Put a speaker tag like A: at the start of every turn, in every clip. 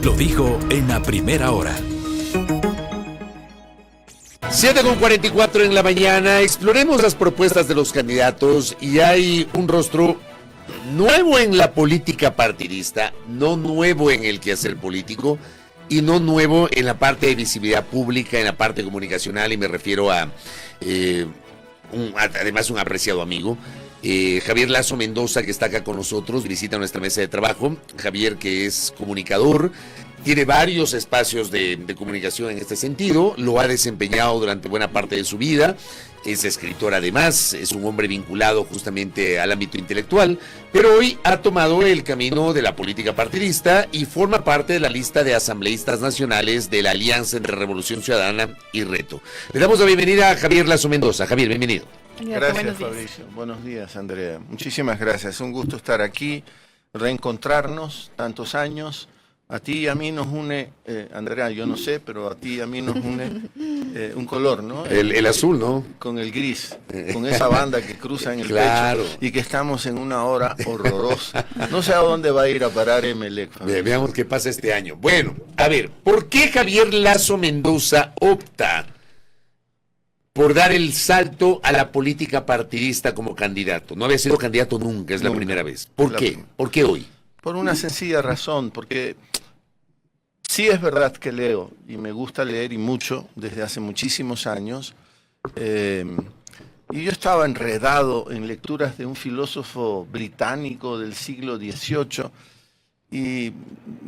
A: lo dijo en la primera hora.
B: 7:44 en la mañana, exploremos las propuestas de los candidatos y hay un rostro nuevo en la política partidista, no nuevo en el quehacer político y no nuevo en la parte de visibilidad pública, en la parte comunicacional, y me refiero a, además, un apreciado amigo, Javier Lazo Mendoza, que está acá con nosotros, visita nuestra mesa de trabajo. Javier, que es comunicador, tiene varios espacios de comunicación en este sentido, lo ha desempeñado durante buena parte de su vida, es escritor además, es un hombre vinculado justamente al ámbito intelectual, pero hoy ha tomado el camino de la política partidista y forma parte de la lista de asambleístas nacionales de la Alianza entre Revolución Ciudadana y Reto. Le damos la bienvenida a Javier Lazo Mendoza. Javier, bienvenido.
C: Gracias, Fabricio. Buenos días, Andrea. Muchísimas gracias. Un gusto estar aquí, reencontrarnos tantos años. A ti y a mí nos une, Andrea, yo no sé, pero a ti y a mí nos une un color, ¿no?
B: El azul, ¿no?
C: Con el gris, con esa banda que cruza en el
B: claro.
C: pecho y que estamos en una hora horrorosa. No sé a dónde va a ir a parar Emelec.
B: Veamos qué pasa este año. Bueno, a ver, ¿por qué Javier Lazo Mendoza opta por dar el salto a la política partidista como candidato? No había sido candidato nunca, es la primera vez. ¿Por qué? ¿Por qué hoy?
C: Por una sencilla razón, porque sí es verdad que leo, y me gusta leer y mucho, desde hace muchísimos años, y yo estaba enredado en lecturas de un filósofo británico del siglo XVIII, y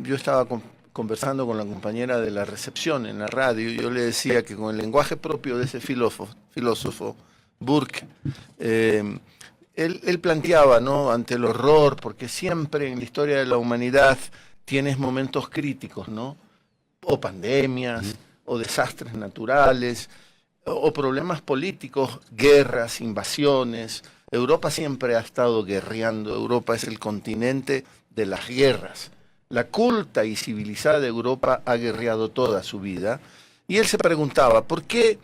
C: yo estaba conversando con la compañera de la recepción en la radio, y yo le decía que con el lenguaje propio de ese filósofo Burke, él planteaba, ¿no?, ante el horror, porque siempre en la historia de la humanidad tienes momentos críticos, ¿no? O pandemias, o desastres naturales, o problemas políticos, guerras, invasiones. Europa siempre ha estado guerreando. Europa es el continente de las guerras. La culta y civilizada Europa ha guerreado toda su vida. Y él se preguntaba, ¿por qué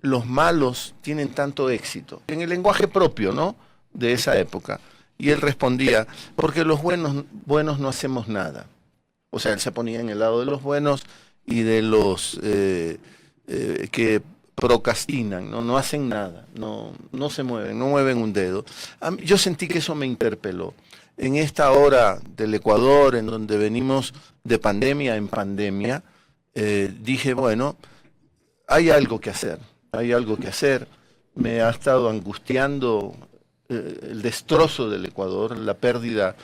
C: los malos tienen tanto éxito? En el lenguaje propio, ¿no?, de esa época. Y él respondía, porque los buenos no hacemos nada. O sea, él se ponía en el lado de los buenos y de los que procrastinan, no hacen nada, no se mueven, no mueven un dedo. Yo sentí que eso me interpeló. En esta hora del Ecuador, en donde venimos de pandemia en pandemia, dije, bueno, hay algo que hacer, Me ha estado angustiando el destrozo del Ecuador, la pérdida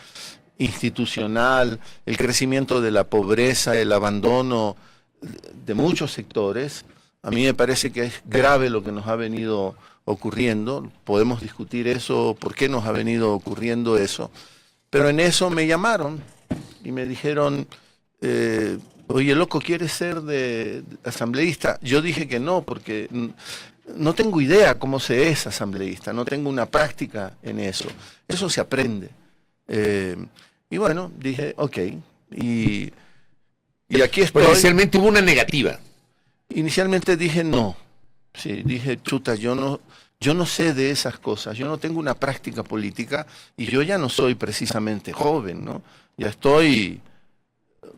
C: institucional, el crecimiento de la pobreza, el abandono de muchos sectores. A mí me parece que es grave lo que nos ha venido ocurriendo. Podemos discutir eso, por qué nos ha venido ocurriendo eso. Pero en eso me llamaron y me dijeron, oye, loco, ¿quieres ser de asambleísta? Yo dije que no, porque no tengo idea cómo se es asambleísta, no tengo una práctica en eso. Eso se aprende. Y bueno, dije, ok. Y aquí estoy.
B: Pero inicialmente hubo una negativa.
C: Inicialmente dije no. Sí, dije, chuta, yo no sé de esas cosas. Yo no tengo una práctica política y yo ya no soy precisamente joven, ¿no? Ya estoy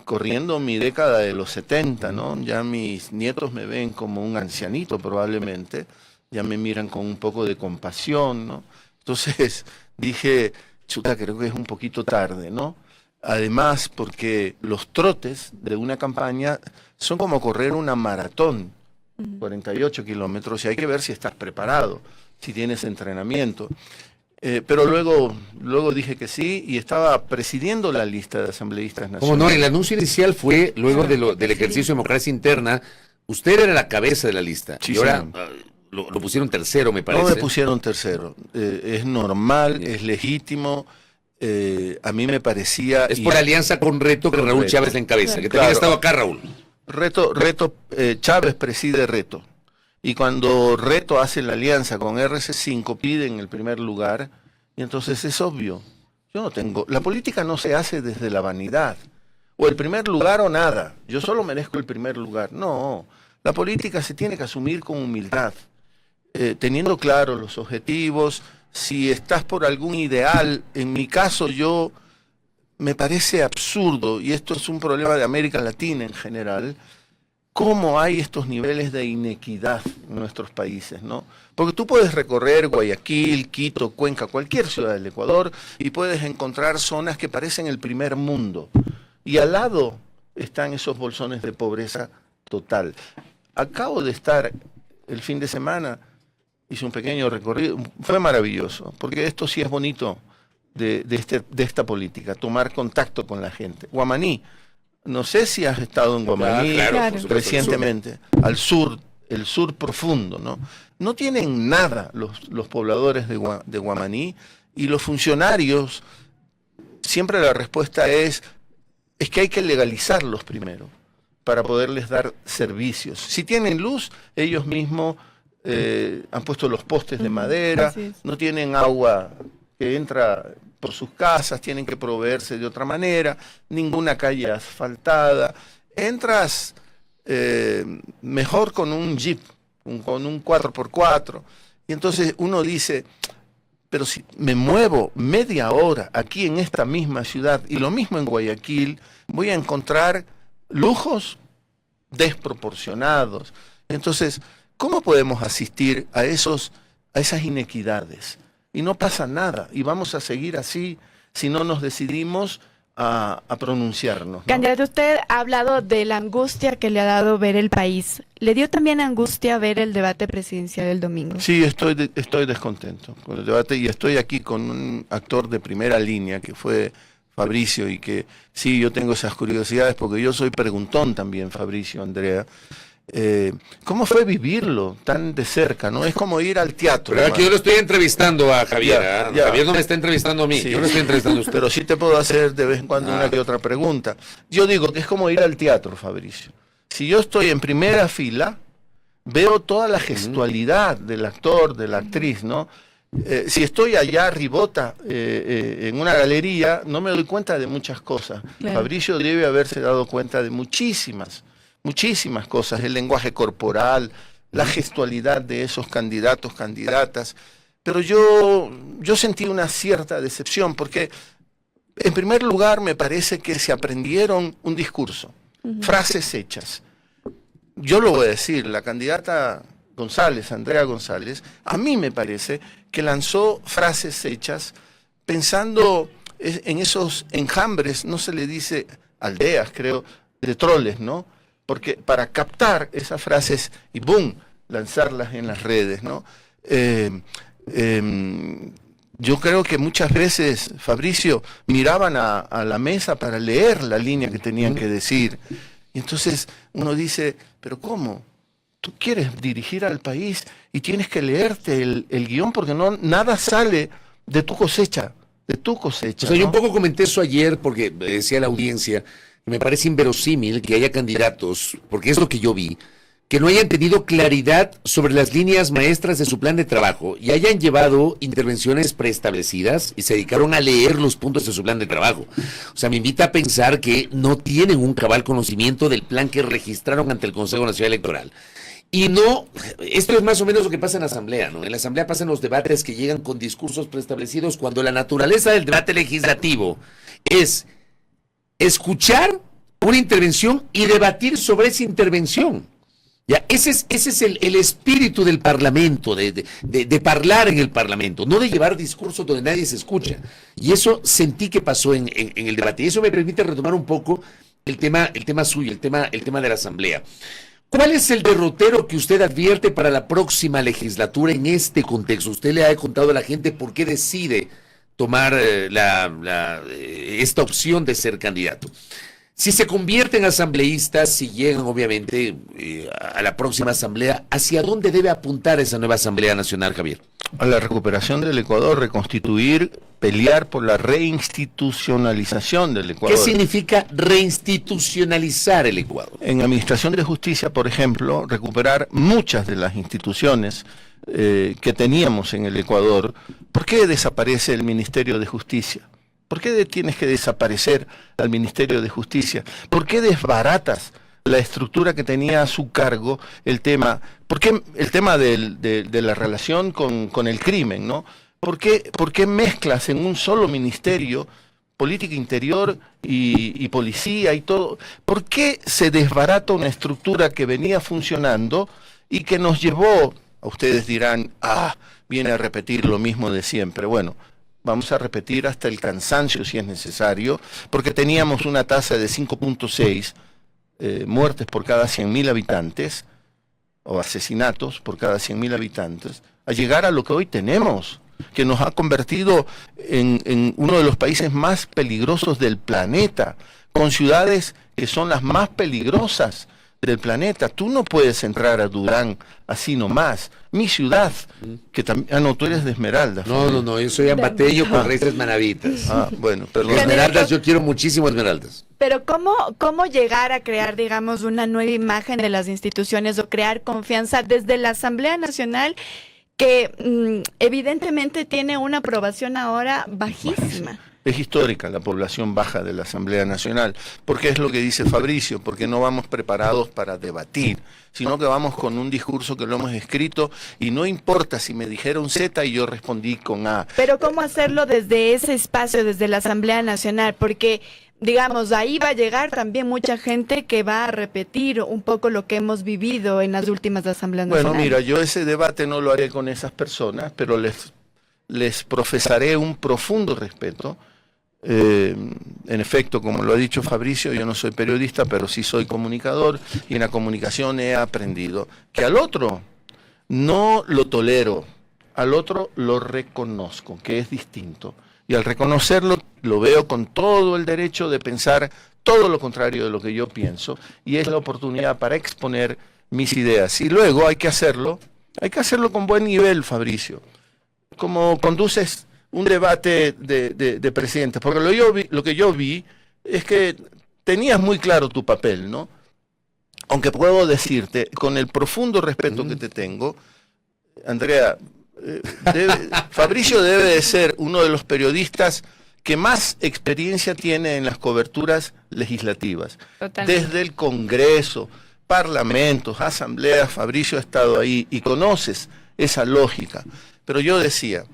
C: corriendo mi década de los 70, ¿no? Ya mis nietos me ven como un ancianito probablemente, ya me miran con un poco de compasión, ¿no? Entonces dije, chuta, creo que es un poquito tarde, ¿no? Además, porque los trotes de una campaña son como correr una maratón, 48 kilómetros, y hay que ver si estás preparado, si tienes entrenamiento. Pero luego dije que sí y estaba presidiendo la lista de asambleístas nacionales.
B: Como no, el anuncio inicial fue, luego del ejercicio de democracia interna, usted era la cabeza de la lista. Sí, y ahora lo pusieron tercero, me parece.
C: No me pusieron tercero. Es normal, es legítimo. A mí me parecía...
B: Es por alianza con Reto que Raúl Chávez la encabeza, que también ha estado acá, Raúl.
C: Chávez preside Reto. Y cuando Reto hace la alianza con RC5, piden el primer lugar, y entonces es obvio. Yo no tengo... La política no se hace desde la vanidad. O el primer lugar o nada. Yo solo merezco el primer lugar. No. La política se tiene que asumir con humildad. Teniendo claros los objetivos. Si estás por algún ideal, en mi caso yo me parece absurdo, y esto es un problema de América Latina en general, cómo hay estos niveles de inequidad en nuestros países, ¿no? Porque tú puedes recorrer Guayaquil, Quito, Cuenca, cualquier ciudad del Ecuador, y puedes encontrar zonas que parecen el primer mundo. Y al lado están esos bolsones de pobreza total. Acabo de estar el fin de semana, hice un pequeño recorrido, fue maravilloso, porque esto sí es bonito de esta política, tomar contacto con la gente. Guamaní, no sé si has estado en Guamaní
B: Claro.
C: recientemente, al sur, el sur profundo, ¿no? No tienen nada los pobladores de Guamaní, y los funcionarios, siempre la respuesta es que hay que legalizarlos primero para poderles dar servicios. Si tienen luz, ellos mismos han puesto los postes de madera, no tienen agua que entra por sus casas, tienen que proveerse de otra manera, ninguna calle asfaltada. Entras mejor con un jeep, con un 4x4, y entonces uno dice, pero si me muevo media hora aquí en esta misma ciudad, y lo mismo en Guayaquil, voy a encontrar lujos desproporcionados. Entonces, ¿cómo podemos asistir a esas inequidades? Y no pasa nada, y vamos a seguir así si no nos decidimos a pronunciarnos, ¿no?
D: Candidato, usted ha hablado de la angustia que le ha dado ver el país. ¿Le dio también angustia ver el debate presidencial el domingo?
C: Sí, estoy descontento con el debate, y estoy aquí con un actor de primera línea que fue Fabricio, y que sí, yo tengo esas curiosidades porque yo soy preguntón también, Fabricio, Andrea. ¿Cómo fue vivirlo tan de cerca, no? Es como ir al teatro.
B: Pero aquí yo lo estoy entrevistando a Javier.
C: Ya.
B: Javier no me está entrevistando a mí,
C: Sí.
B: yo lo estoy entrevistando a usted.
C: Pero sí te puedo hacer de vez en cuando una que otra pregunta. Yo digo que es como ir al teatro, Fabricio. Si yo estoy en primera fila, veo toda la gestualidad del actor, de la actriz, ¿no? Si estoy allá arribota en una galería, no me doy cuenta de muchas cosas.
D: Claro.
C: Fabricio debe haberse dado cuenta de muchísimas cosas, el lenguaje corporal, la gestualidad de esos candidatos, candidatas. Pero yo sentí una cierta decepción, porque en primer lugar me parece que se aprendieron un discurso, frases hechas. Yo lo voy a decir, la candidata González, Andrea González, a mí me parece que lanzó frases hechas pensando en esos enjambres, no se le dice aldeas, creo, de troles, ¿no? Porque para captar esas frases y ¡boom!, lanzarlas en las redes, ¿no? Yo creo que muchas veces, Fabricio, miraban a la mesa para leer la línea que tenían que decir. Y entonces uno dice, ¿pero cómo? Tú quieres dirigir al país y tienes que leerte el guión, porque nada sale de tu cosecha,
B: O sea, yo un poco comenté eso ayer porque decía la audiencia que me parece inverosímil que haya candidatos, porque es lo que yo vi, que no hayan tenido claridad sobre las líneas maestras de su plan de trabajo y hayan llevado intervenciones preestablecidas y se dedicaron a leer los puntos de su plan de trabajo. O sea, me invita a pensar que no tienen un cabal conocimiento del plan que registraron ante el Consejo Nacional Electoral. Y no, esto es más o menos lo que pasa en la Asamblea, ¿no? En la Asamblea pasan los debates que llegan con discursos preestablecidos, cuando la naturaleza del debate legislativo es escuchar una intervención y debatir sobre esa intervención. Ya, ese es el espíritu del Parlamento, de hablar en el Parlamento, no de llevar discursos donde nadie se escucha. Y eso sentí que pasó en el debate. Y eso me permite retomar un poco el tema suyo, el tema de la Asamblea. ¿Cuál es el derrotero que usted advierte para la próxima legislatura en este contexto? Usted le ha contado a la gente por qué decide tomar esta opción de ser candidato. Si se convierten en asambleístas, si llegan obviamente a la próxima asamblea, ¿hacia dónde debe apuntar esa nueva Asamblea Nacional, Javier?
C: A la recuperación del Ecuador, reconstituir, pelear por la reinstitucionalización del Ecuador.
B: ¿Qué significa reinstitucionalizar el Ecuador?
C: En Administración de Justicia, por ejemplo, recuperar muchas de las instituciones que teníamos en el Ecuador. ¿Por qué desaparece el Ministerio de Justicia? ¿Por qué tienes que desaparecer al Ministerio de Justicia? ¿Por qué desbaratas la estructura que tenía a su cargo el tema? ¿Por qué el tema de la relación con el crimen, ¿no? ¿Por qué mezclas en un solo ministerio política interior y policía y todo. ¿Por qué se desbarata una estructura que venía funcionando y que nos llevó, a ustedes dirán, viene a repetir lo mismo de siempre? Bueno, vamos a repetir hasta el cansancio si es necesario, porque teníamos una tasa de 5.6 muertes por cada 100.000 habitantes, o asesinatos por cada 100.000 habitantes, a llegar a lo que hoy tenemos, que nos ha convertido en uno de los países más peligrosos del planeta, con ciudades que son las más peligrosas del planeta. Tú no puedes entrar a Durán así nomás. Mi ciudad, que también... no, tú eres de Esmeraldas.
B: No, yo soy ambateño con raíces manavitas.
C: Bueno, perdón.
B: Esmeraldas, yo quiero muchísimo Esmeraldas.
D: Pero ¿cómo llegar a crear, digamos, una nueva imagen de las instituciones o crear confianza desde la Asamblea Nacional, que evidentemente tiene una aprobación ahora bajísima?
C: Es histórica la población baja de la Asamblea Nacional, porque es lo que dice Fabricio, porque no vamos preparados para debatir, sino que vamos con un discurso que lo hemos escrito y no importa si me dijeron Z y yo respondí con A.
D: Pero ¿cómo hacerlo desde ese espacio, desde la Asamblea Nacional? Porque, digamos, ahí va a llegar también mucha gente que va a repetir un poco lo que hemos vivido en las últimas asambleas nacionales.
C: Bueno, mira, yo ese debate no lo haré con esas personas, pero les profesaré un profundo respeto. En efecto, como lo ha dicho Fabricio, yo no soy periodista, pero sí soy comunicador, y en la comunicación he aprendido que al otro no lo tolero, al otro lo reconozco, que es distinto, y al reconocerlo lo veo con todo el derecho de pensar todo lo contrario de lo que yo pienso, y es la oportunidad para exponer mis ideas, y luego hay que hacerlo con buen nivel, Fabricio, como conduces un debate de presidentes, porque lo que yo vi es que tenías muy claro tu papel, ¿no? Aunque puedo decirte, con el profundo respeto que te tengo, Andrea, Fabricio debe de ser uno de los periodistas que más experiencia tiene en las coberturas legislativas. Totalmente. Desde el Congreso, parlamentos, asambleas, Fabricio ha estado ahí y conoces esa lógica. Pero yo decía,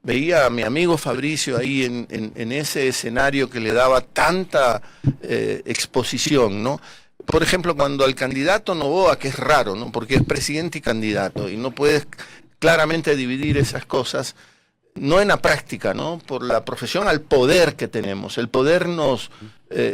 C: veía a mi amigo Fabricio ahí en ese escenario que le daba tanta exposición, ¿no? Por ejemplo, cuando al candidato Noboa, que es raro, ¿no? Porque es presidente y candidato, y no puedes claramente dividir esas cosas, no en la práctica, ¿no? Por la profesión al poder que tenemos. El poder nos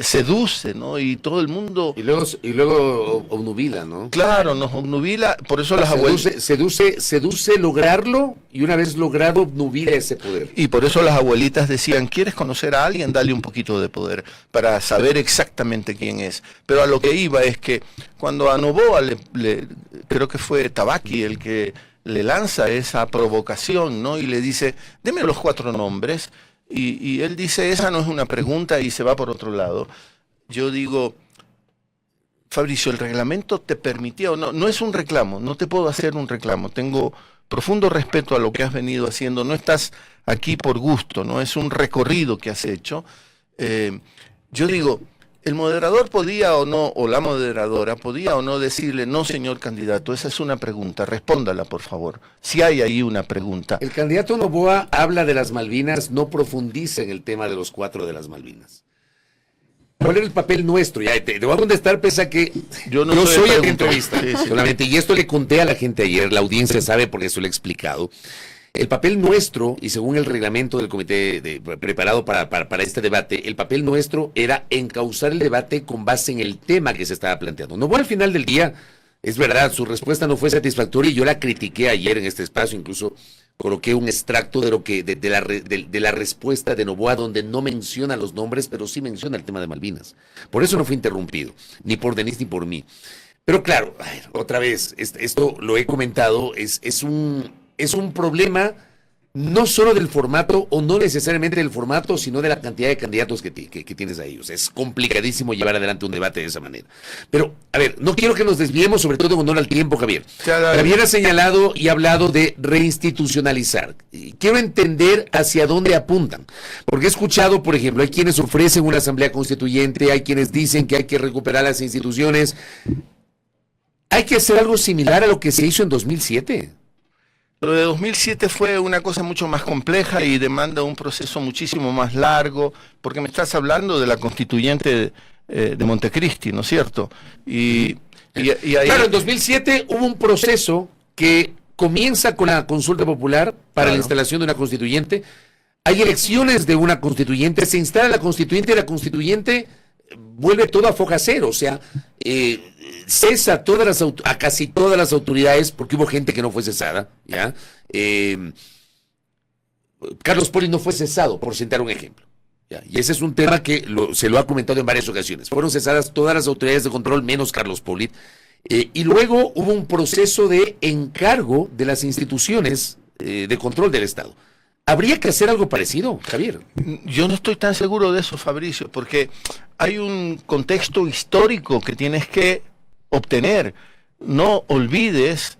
C: seduce, ¿no? Y todo el mundo...
B: Y luego obnubila, ¿no?
C: Claro, nos obnubila, por eso las abuelitas...
B: Seduce lograrlo, y una vez logrado, obnubila ese poder.
C: Y por eso las abuelitas decían, ¿quieres conocer a alguien? Dale un poquito de poder, para saber exactamente quién es. Pero a lo que iba es que, cuando a Noboa, creo que fue Tabaqui el que le lanza esa provocación, ¿no? Y le dice, deme los 4 nombres, y él dice, esa no es una pregunta, y se va por otro lado. Yo digo, Fabricio, el reglamento te permitía, o no es un reclamo, no te puedo hacer un reclamo, tengo profundo respeto a lo que has venido haciendo, no estás aquí por gusto, no es un recorrido que has hecho. Yo digo, el moderador podía o no, o la moderadora podía o no decirle, no, señor candidato, esa es una pregunta, respóndala, por favor. Si hay ahí una pregunta.
B: El candidato Noboa habla de las Malvinas, no profundiza en el tema de los 4 de las Malvinas. ¿Cuál era el papel nuestro? Ya te voy a contestar, pese a que yo soy el que entrevista, solamente, y esto le conté a la gente ayer, la audiencia sabe porque eso lo he explicado. El papel nuestro, y según el reglamento del comité preparado para este debate, el papel nuestro era encauzar el debate con base en el tema que se estaba planteando. Noboa, al final del día, es verdad, su respuesta no fue satisfactoria y yo la critiqué ayer en este espacio, incluso coloqué un extracto de la respuesta de Noboa, donde no menciona los nombres, pero sí menciona el tema de Malvinas. Por eso no fue interrumpido, ni por Denise ni por mí. Pero claro, otra vez, esto lo he comentado, es un problema no solo del formato, o no necesariamente del formato, sino de la cantidad de candidatos que tienes ahí. O sea, es complicadísimo llevar adelante un debate de esa manera. Pero, a ver, no quiero que nos desviemos, sobre todo en honor al tiempo, Javier. Javier ha señalado y hablado de reinstitucionalizar. Quiero entender hacia dónde apuntan. Porque he escuchado, por ejemplo, hay quienes ofrecen una asamblea constituyente, hay quienes dicen que hay que recuperar las instituciones. Hay que hacer algo similar a lo que se hizo en 2007.
C: Lo de 2007 fue una cosa mucho más compleja y demanda un proceso muchísimo más largo, porque me estás hablando de la constituyente de Montecristi, ¿no es cierto? Y ahí...
B: Claro, en 2007 hubo un proceso que comienza con la consulta popular para la instalación de una constituyente. Hay elecciones de una constituyente, se instala la constituyente y la constituyente vuelve todo a foja cero, o sea, cesa a casi todas las autoridades, porque hubo gente que no fue cesada, ¿ya? Carlos Poli no fue cesado, por citar un ejemplo, ¿ya? Y ese es un tema que se lo ha comentado en varias ocasiones. Fueron cesadas todas las autoridades de control, menos Carlos Poli, y luego hubo un proceso de encargo de las instituciones de control del Estado. ¿Habría que hacer algo parecido, Javier?
C: Yo no estoy tan seguro de eso, Fabricio, porque hay un contexto histórico que tienes que obtener. No olvides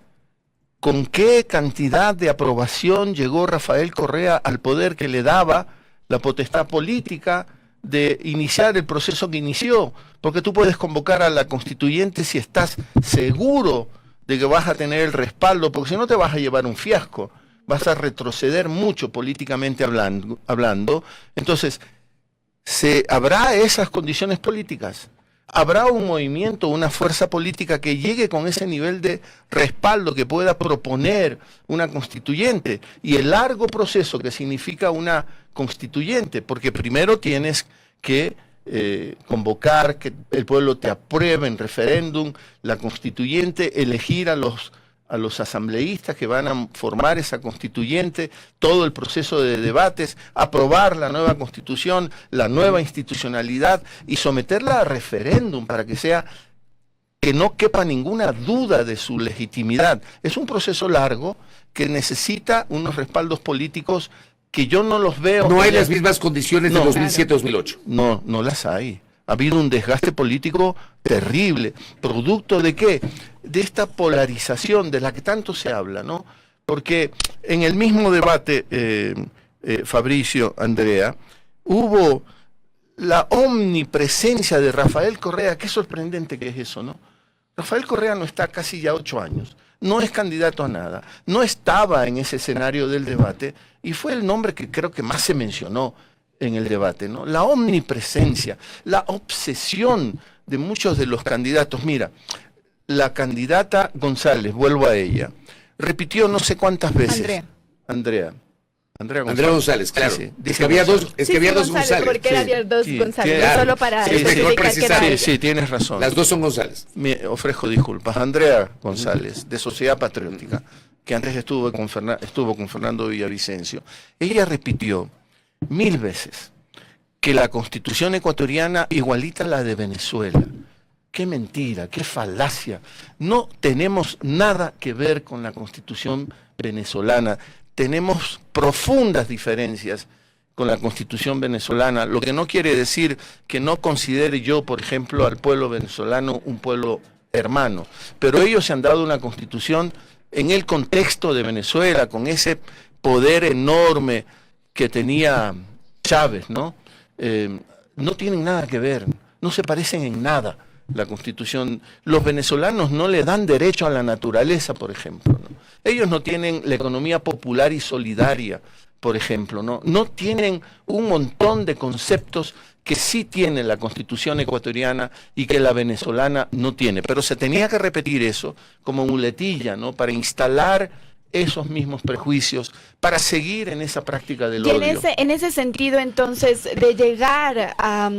C: con qué cantidad de aprobación llegó Rafael Correa al poder que le daba la potestad política de iniciar el proceso que inició, porque tú puedes convocar a la constituyente si estás seguro de que vas a tener el respaldo, porque si no te vas a llevar un fiasco. Vas a retroceder mucho políticamente hablando. Entonces, ¿habrá esas condiciones políticas? ¿Habrá un movimiento, una fuerza política que llegue con ese nivel de respaldo que pueda proponer una constituyente? Y el largo proceso que significa una constituyente, porque primero tienes que convocar, que el pueblo te apruebe en referéndum, la constituyente, elegir a los asambleístas que van a formar esa constituyente, todo el proceso de debates, aprobar la nueva constitución, la nueva institucionalidad y someterla a referéndum para que no quepa ninguna duda de su legitimidad. Es un proceso largo que necesita unos respaldos políticos que yo no los veo.
B: No hay las mismas condiciones de 2007-2008.
C: No las hay. Ha habido un desgaste político terrible. ¿Producto de qué? De esta polarización de la que tanto se habla, ¿no? Porque en el mismo debate, Fabricio, Andrea, hubo la omnipresencia de Rafael Correa. Qué sorprendente que es eso, ¿no? Rafael Correa no está casi ya 8 años, no es candidato a nada, no estaba en ese escenario del debate y fue el nombre que creo que más se mencionó en el debate, ¿no? La omnipresencia, la obsesión de muchos de los candidatos. Mira, la candidata González, vuelvo a ella, repitió no sé cuántas veces. Andrea
B: González, claro.
C: Sí.
B: Es que había dos González.
D: Porque había dos González,
B: claro.
D: solo para
B: mejor precisar.
C: Sí, tienes razón.
B: Las dos son González.
C: Me ofrezco disculpas. Andrea González, de Sociedad Patriótica, que antes estuvo con Fernando Villavicencio. Ella repitió 1000 veces que la Constitución ecuatoriana igualita a la de Venezuela. Qué mentira, qué falacia. No tenemos nada que ver con la Constitución venezolana. Tenemos profundas diferencias con la Constitución venezolana, lo que no quiere decir que no considere yo, por ejemplo, al pueblo venezolano un pueblo hermano. Pero ellos se han dado una Constitución en el contexto de Venezuela, con ese poder enorme que tenía Chávez, ¿no? No tienen nada que ver, no se parecen en nada la Constitución. Los venezolanos no le dan derecho a la naturaleza, por ejemplo, ¿no? Ellos no tienen la economía popular y solidaria, por ejemplo, ¿no? No tienen un montón de conceptos que sí tiene la Constitución ecuatoriana y que la venezolana no tiene. Pero se tenía que repetir eso como muletilla, ¿no? Para instalar esos mismos prejuicios, para seguir en esa práctica del odio.
D: En ese sentido, entonces, de llegar a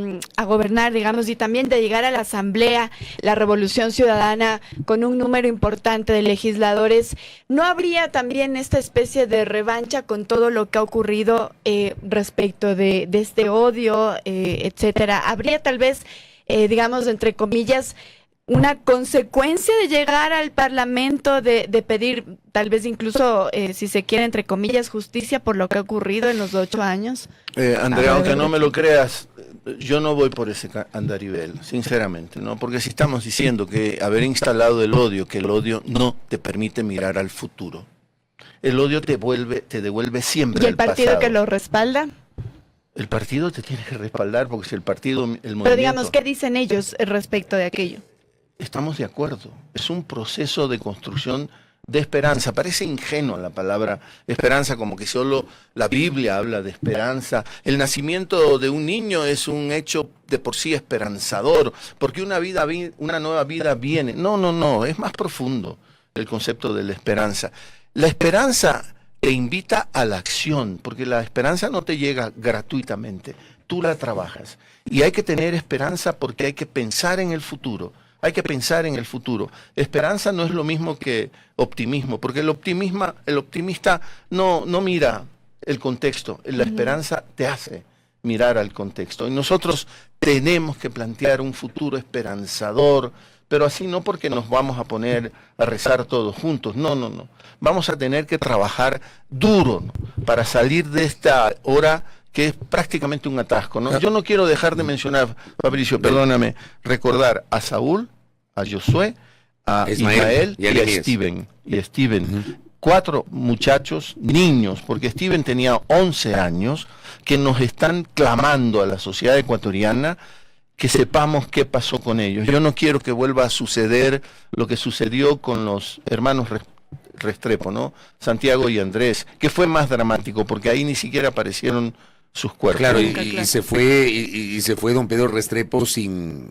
D: gobernar, digamos, y también de llegar a la Asamblea, la Revolución Ciudadana, con un número importante de legisladores, ¿no habría también esta especie de revancha con todo lo que ha ocurrido respecto de este odio, etcétera? ¿Habría tal vez, digamos, entre comillas, una consecuencia de llegar al Parlamento, de pedir tal vez incluso, si se quiere, entre comillas, justicia por lo que ha ocurrido en los 8 años?
C: Andrea, aunque no me lo creas, yo no voy por ese andarivel, sinceramente, ¿no? Porque si estamos diciendo que haber instalado el odio, que el odio no te permite mirar al futuro, el odio te devuelve siempre
D: ¿Y el partido
C: pasado.
D: que lo respalda?
C: El partido te tiene que respaldar, porque si el partido, el movimiento...
D: Pero digamos, ¿qué dicen ellos respecto de aquello?
C: Estamos de acuerdo. Es un proceso de construcción de esperanza. Parece ingenua la palabra esperanza, como que solo la Biblia habla de esperanza. El nacimiento de un niño es un hecho de por sí esperanzador, porque una nueva vida viene. No, es más profundo el concepto de la esperanza. La esperanza te invita a la acción, porque la esperanza no te llega gratuitamente, tú la trabajas. Y hay que tener esperanza porque hay que pensar en el futuro. Hay que pensar en el futuro. Esperanza no es lo mismo que optimismo, porque el optimista no mira el contexto. La esperanza te hace mirar al contexto. Y nosotros tenemos que plantear un futuro esperanzador, pero así no porque nos vamos a poner a rezar todos juntos. No. Vamos a tener que trabajar duro, ¿no?, para salir de esta hora que es prácticamente un atasco, ¿no? Yo no quiero dejar de mencionar, Fabricio, perdóname, recordar a Saúl, a Josué, a Ismael y a Steven. 4 muchachos, niños, porque Steven tenía 11 años, que nos están clamando a la sociedad ecuatoriana que sepamos qué pasó con ellos. Yo no quiero que vuelva a suceder lo que sucedió con los hermanos Restrepo, ¿no? Santiago y Andrés, que fue más dramático, porque ahí ni siquiera aparecieron sus cuerpos.
B: Claro, y se fue don Pedro Restrepo sin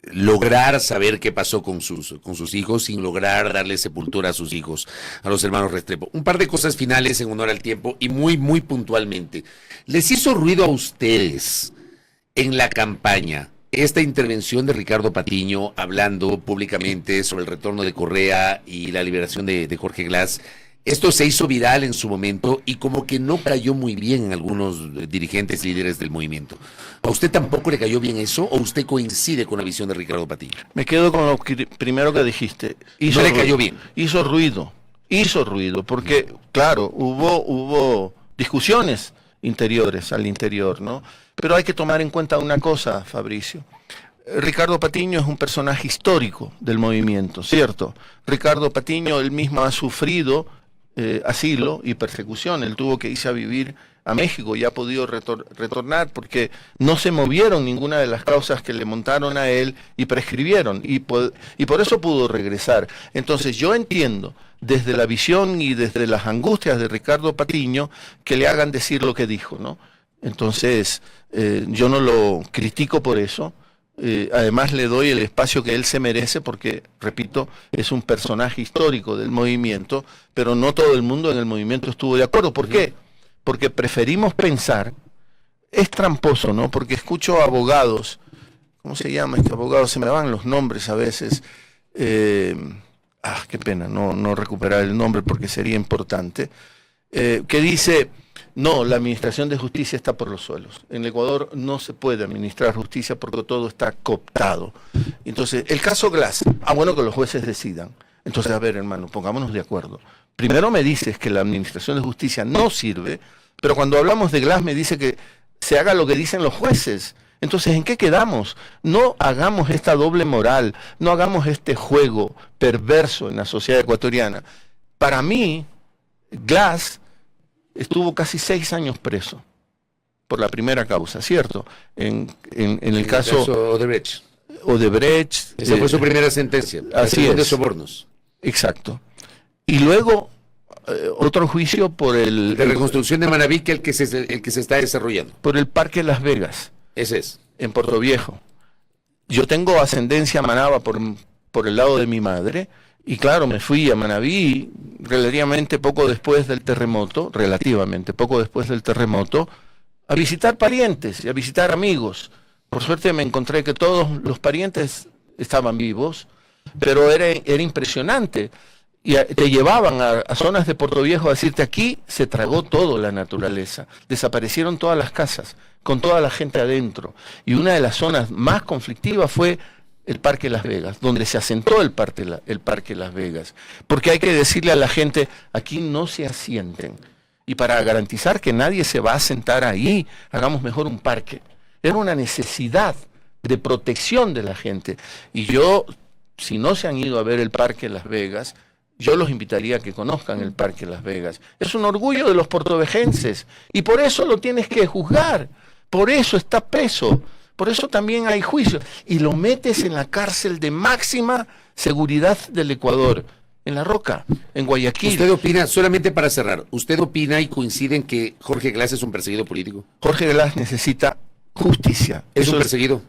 B: lograr saber qué pasó con sus hijos, sin lograr darle sepultura a sus hijos, a los hermanos Restrepo. Un par de cosas finales en honor al tiempo y muy puntualmente. ¿Les hizo ruido a ustedes en la campaña esta intervención de Ricardo Patiño hablando públicamente sobre el retorno de Correa y la liberación de Jorge Glass? Esto se hizo viral en su momento y como que no cayó muy bien en algunos dirigentes, líderes del movimiento. ¿A usted tampoco le cayó bien eso o usted coincide con la visión de Ricardo Patiño?
C: Me quedo con lo primero que dijiste.
B: No le cayó bien.
C: Hizo ruido, porque, claro, hubo discusiones interiores al interior, ¿no? Pero hay que tomar en cuenta una cosa, Fabricio. Ricardo Patiño es un personaje histórico del movimiento, ¿cierto? Ricardo Patiño él mismo ha sufrido asilo y persecución. Él tuvo que irse a vivir a México y ha podido retornar porque no se movieron ninguna de las causas que le montaron a él y prescribieron, y por eso pudo regresar. Entonces yo entiendo desde la visión y desde las angustias de Ricardo Patiño que le hagan decir lo que dijo, ¿no? Entonces yo no lo critico por eso. Además le doy el espacio que él se merece porque, repito, es un personaje histórico del movimiento, pero no todo el mundo en el movimiento estuvo de acuerdo. ¿Por qué? Porque preferimos pensar, es tramposo, ¿no? Porque escucho abogados, ¿cómo se llama este abogado? Se me van los nombres a veces, qué pena no recuperar el nombre porque sería importante, que dice... No, la administración de justicia está por los suelos. En el Ecuador no se puede administrar justicia porque todo está cooptado. Entonces, el caso Glass, bueno que los jueces decidan. Entonces, a ver, hermano, pongámonos de acuerdo. Primero me dices que la administración de justicia no sirve, pero cuando hablamos de Glass me dice que se haga lo que dicen los jueces. Entonces, ¿en qué quedamos? No hagamos esta doble moral, no hagamos este juego perverso en la sociedad ecuatoriana. Para mí, Glass estuvo casi 6 años preso por la primera causa, ¿cierto? En el caso Odebrecht.
B: Esa fue su primera sentencia.
C: Así es.
B: De sobornos.
C: Exacto. Y luego otro juicio por el...
B: De reconstrucción de Manaví, que el que se está desarrollando.
C: Por el Parque Las Vegas.
B: Ese es.
C: En Puerto Viejo. Yo tengo ascendencia manaba por el lado de mi madre. Y claro, me fui a Manaví relativamente poco después del terremoto, a visitar parientes y a visitar amigos. Por suerte me encontré que todos los parientes estaban vivos, pero era impresionante. Y te llevaban a zonas de Puerto Viejo a decirte, aquí se tragó todo la naturaleza, desaparecieron todas las casas, con toda la gente adentro. Y una de las zonas más conflictivas fue el Parque Las Vegas, donde se asentó el Parque Las Vegas, porque hay que decirle a la gente, aquí no se asienten, y para garantizar que nadie se va a asentar ahí, hagamos mejor un parque. Era una necesidad de protección de la gente, y yo, si no se han ido a ver el Parque Las Vegas, yo los invitaría a que conozcan el Parque Las Vegas. Es un orgullo de los portovejenses, y por eso lo tienes que juzgar, por eso está preso. Por eso también hay juicio. Y lo metes en la cárcel de máxima seguridad del Ecuador. en La Roca, en Guayaquil.
B: ¿Usted opina, solamente para cerrar, usted opina y coincide en que Jorge Glass es un perseguido político?
C: Jorge Glass necesita justicia.
B: ¿Es
C: Eso
B: un perseguido?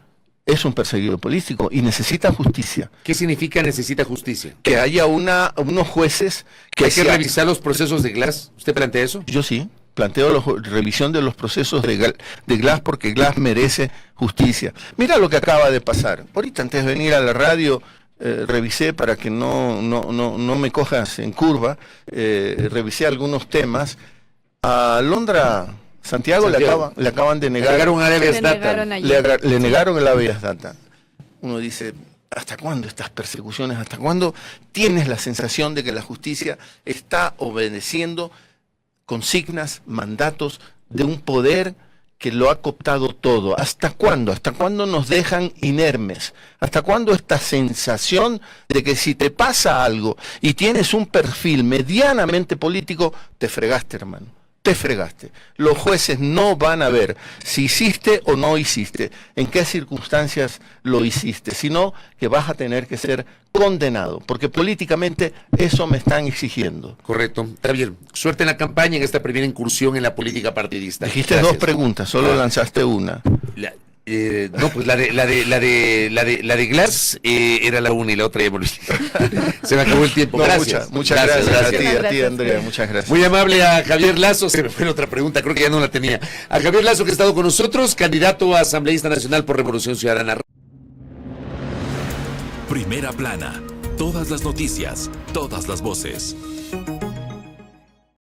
C: Es un perseguido político y necesita justicia.
B: ¿Qué significa necesita justicia?
C: Que haya unos jueces que...
B: ¿Hay que revisar los procesos de Glass? ¿Usted plantea eso?
C: Yo sí, planteo revisión de los procesos de Glass porque Glass merece justicia. Mira lo que acaba de pasar. Ahorita antes de venir a la radio revisé para que no me cojas en curva, revisé algunos temas. A Londra... Santiago. Le acaban de negar.
B: Le negaron el habeas data.
C: Le negaron el habeas data. Uno dice, ¿hasta cuándo estas persecuciones? ¿Hasta cuándo tienes la sensación de que la justicia está obedeciendo consignas, mandatos de un poder que lo ha cooptado todo? ¿Hasta cuándo? ¿Hasta cuándo nos dejan inermes? ¿Hasta cuándo esta sensación de que si te pasa algo y tienes un perfil medianamente político, te fregaste, hermano? Te fregaste. Los jueces no van a ver si hiciste o no hiciste, en qué circunstancias lo hiciste, sino que vas a tener que ser condenado, porque políticamente eso me están exigiendo.
B: Correcto. Está bien. Suerte en la campaña en esta primera incursión en la política partidista.
C: Dijiste dos preguntas, solo lanzaste una.
B: No, pues la de Glass era la una y la otra ya me olvidé. Se me acabó el tiempo.
C: No,
B: Gracias.
C: Muchas gracias a ti, Andrea, muchas gracias.
B: Muy amable a Javier Lazo. Se me fue la otra pregunta, creo que ya no la tenía. A Javier Lazo, que ha estado con nosotros, candidato a asambleísta nacional por Revolución Ciudadana.
A: Primera plana. Todas las noticias, todas las voces.